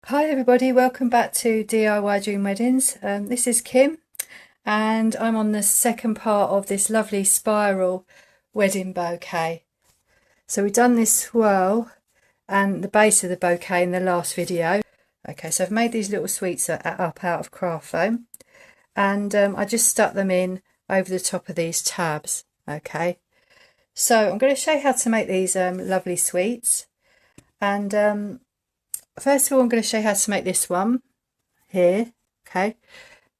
Hi everybody, welcome back to DIY Dream Weddings. This is Kim and I'm on the second part of this lovely spiral wedding bouquet. So we've done this swirl and the base of the bouquet in the last video. Okay, so I've made these little sweets up out of craft foam and I just stuck them in over the top of these tabs. Okay, so I'm going to show you how to make these lovely sweets. And first of all, I'm going to show you how to make this one here. Okay,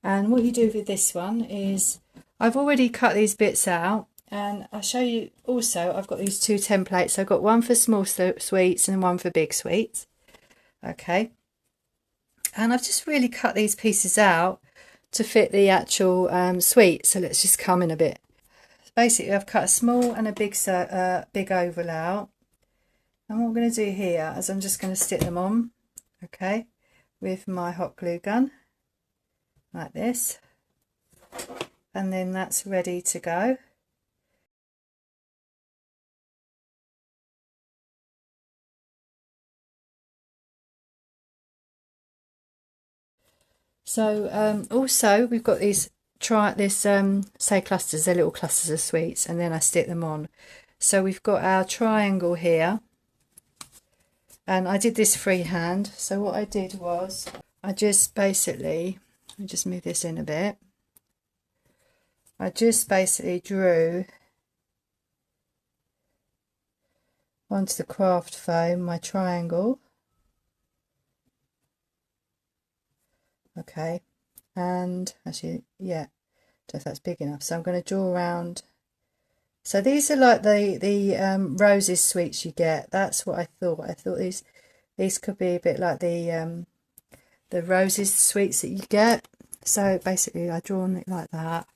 and what you do with this one is I've already cut these bits out, and I'll show you also I've got these two templates. I've got one for small sweets and one for big sweets. Okay, and I've just really cut these pieces out to fit the actual sweet. So let's just come in a bit. Basically, I've cut a small and a big oval out, and what I'm going to do here is I'm just going to stick them on, okay, with my hot glue gun like this, and then that's ready to go. So also we've got these say clusters, they're little clusters of sweets, and then I stick them on. So we've got our triangle here, and I did this freehand. So what I did was I just basically, let me just move this in a bit. I just basically drew onto the craft foam my triangle. Okay, and actually, yeah, don't know if that's big enough. So I'm going to draw around. So these are like the roses sweets you get. That's what I thought. I thought these could be a bit like the roses sweets that you get. So basically, I drawn it like that,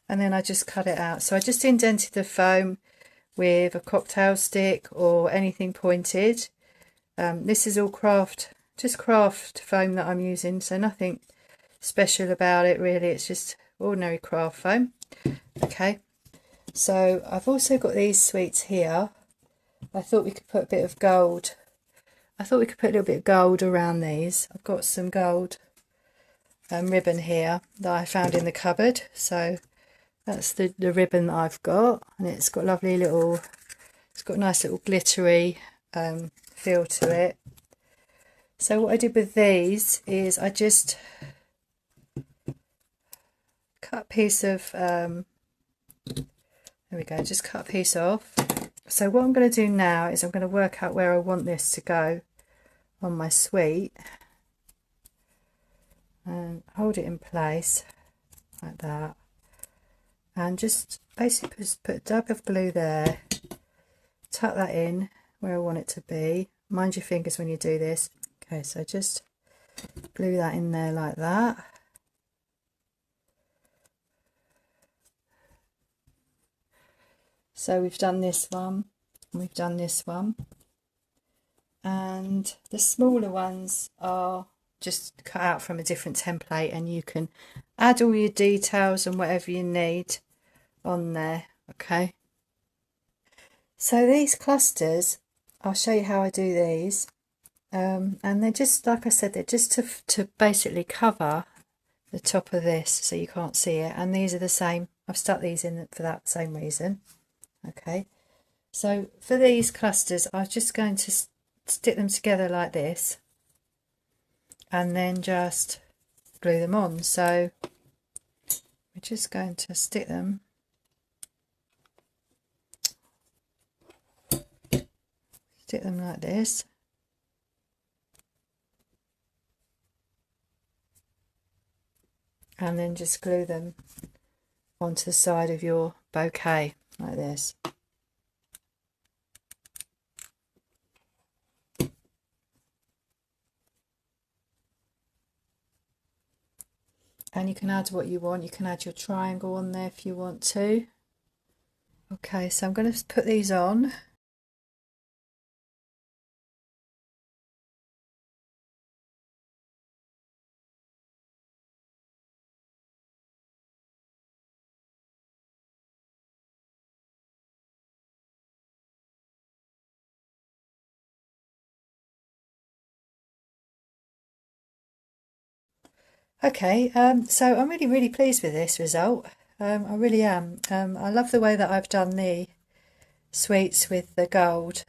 and then I just cut it out. So I just indented the foam with a cocktail stick or anything pointed. This is all just craft foam that I'm using, so nothing special about it really. It's just ordinary craft foam. Okay, so I've also got these sweets here. I thought we could put a bit of gold. I thought we could put a little bit of gold around these. I've got some gold ribbon here that I found in the cupboard. So that's the ribbon that I've got, and it's got lovely little, it's got a nice little glittery feel to it. So what I did with these is I just cut a piece of, there we go, just cut a piece off. So what I'm going to do now is I'm going to work out where I want this to go on my sweet, and hold it in place like that, and just basically just put a dab of glue there, tuck that in where I want it to be. Mind your fingers when you do this. Okay, so just glue that in there like that. So we've done this one, and we've done this one, and the smaller ones are just cut out from a different template, and you can add all your details and whatever you need on there. Okay, so these clusters, I'll show you how I do these, and they're just, like I said, they're just to basically cover the top of this so you can't see it, and these are the same. I've stuck these in for that same reason. Okay, so for these clusters I'm just going to stick them together like this, and then just glue them on. So we're just going to stick them like this, and then just glue them onto the side of your bouquet like this. And you can add what you want. You can add your triangle on there if you want to. Okay, so I'm going to put these on. Okay, so I'm really pleased with this result. I really am. I love the way that I've done the sweets with the gold.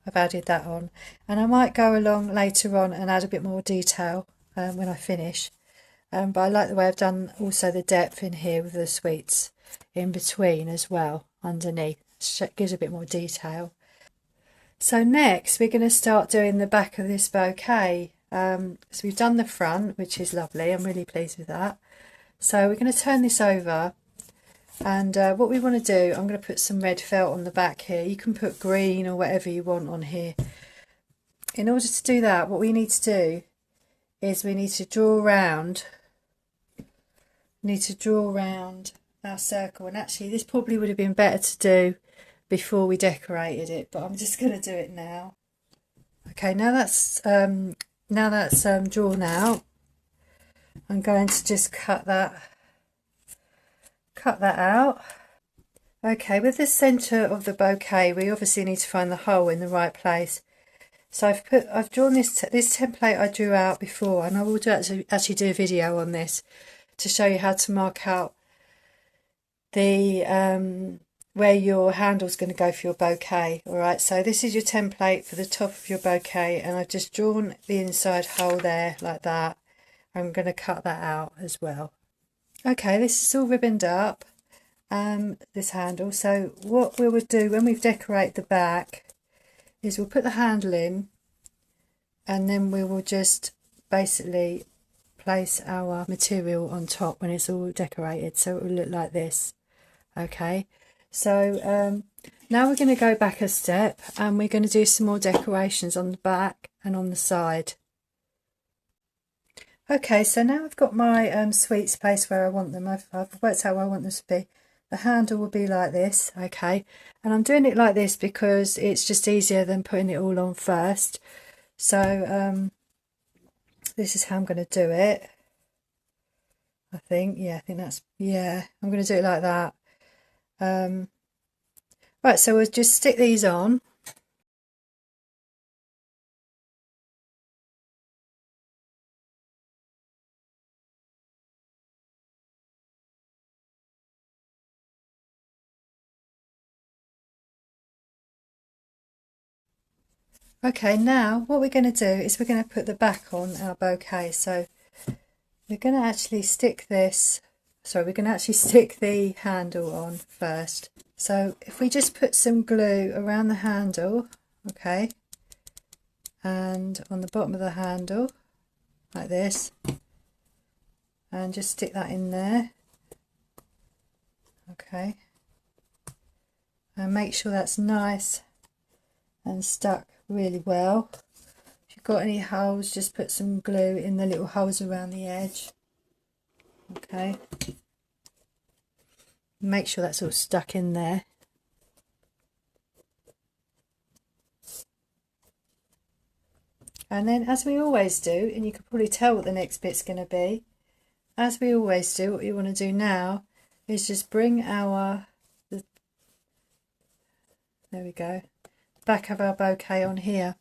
I've added that on, and I might go along later on and add a bit more detail when I finish. But I like the way I've done also the depth in here with the sweets in between as well, underneath. It gives a bit more detail. So next we're going to start doing the back of this bouquet. So we've done the front, which is lovely. I'm really pleased with that. So we're going to turn this over, and what we want to do, I'm going to put some red felt on the back here. You can put green or whatever you want on here. In order to do that, what we need to do is we need to draw around our circle, and actually this probably would have been better to do before we decorated it, but I'm just going to do it now. Okay, now that's drawn out. I'm going to just cut that out. Okay, with the centre of the bouquet, we obviously need to find the hole in the right place. So I've drawn this template I drew out before, and I will actually do a video on this to show you how to mark out the where your handle's going to go for your bouquet. All right, so this is your template for the top of your bouquet, and I've just drawn the inside hole there like that. I'm going to cut that out as well. Okay, this is all ribboned up, this handle. So what we would do when we've decorated the back is we'll put the handle in, and then we will just basically place our material on top when it's all decorated, so it will look like this. Okay, so now we're going to go back a step, and we're going to do some more decorations on the back and on the side. Okay, so now I've got my sweets placed where I want them. I've worked out where I want them to be. The handle will be like this, okay, and I'm doing it like this because it's just easier than putting it all on first. So this is how I'm going to do it. I think that's, I'm going to do it like that. Right, so we'll just stick these on. Okay, now what we're going to do is we're going to put the back on our bouquet. So we're going to actually stick this, sorry, we're going to actually stick the handle on first. So if we just put some glue around the handle, okay, and on the bottom of the handle, like this, and just stick that in there, okay, and make sure that's nice and stuck really well. If you've got any holes, just put some glue in the little holes around the edge, okay, make sure that's all stuck in there. And then, as we always do, and you can probably tell what the next bit's going to be, as we always do, what you want to do now is just bring there we go, back of our bouquet on here.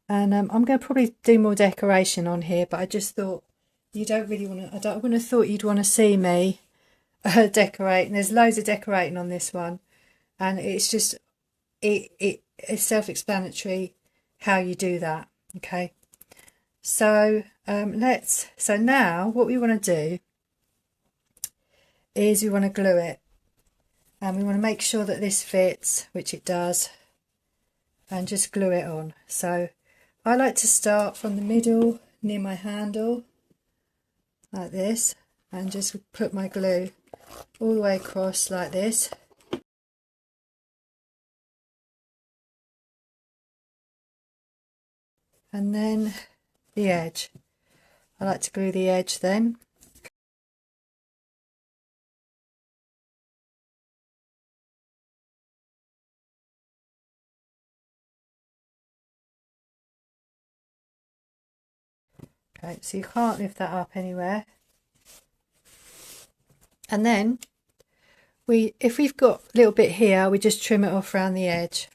And I'm going to probably do more decoration on here, but I just thought you don't really want to, I wouldn't have thought you'd want to see me decorate. And there's loads of decorating on this one, and it's just, it's self-explanatory how you do that. Okay, so so now what we want to do is we want to glue it, and we want to make sure that this fits, which it does, and just glue it on. So I like to start from the middle near my handle like this, and just put my glue all the way across like this. And then the edge, I like to glue the edge then. Okay, so you can't lift that up anywhere. And then if we've got a little bit here, we just trim it off around the edge.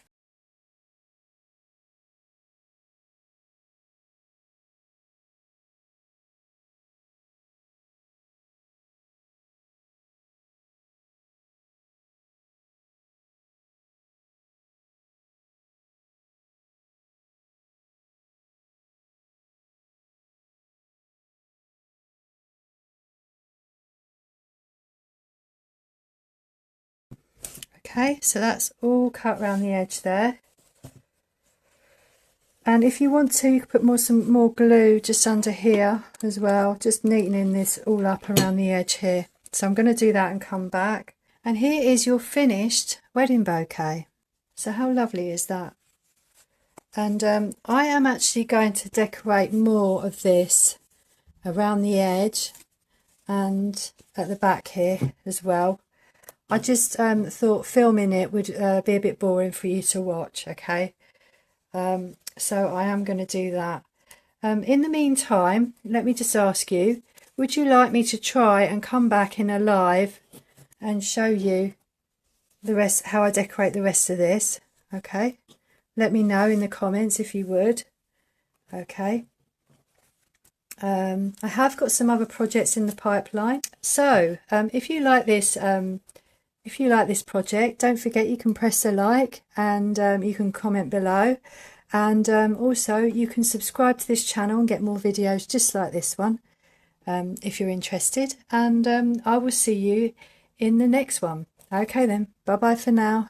Okay, so that's all cut around the edge there. And if you want to, you can put some more glue just under here as well, just neatening this all up around the edge here. So I'm going to do that and come back. And here is your finished wedding bouquet. So how lovely is that? And I am actually going to decorate more of this around the edge and at the back here as well. I just thought filming it would be a bit boring for you to watch, okay? So I am going to do that. In the meantime, let me just ask you, would you like me to try and come back in a live and show you the rest, how I decorate the rest of this? Okay, let me know in the comments if you would. Okay, I have got some other projects in the pipeline. So if you like this project, don't forget you can press the like, and you can comment below. And also you can subscribe to this channel and get more videos just like this one if you're interested. And I will see you in the next one. Okay then, bye bye for now.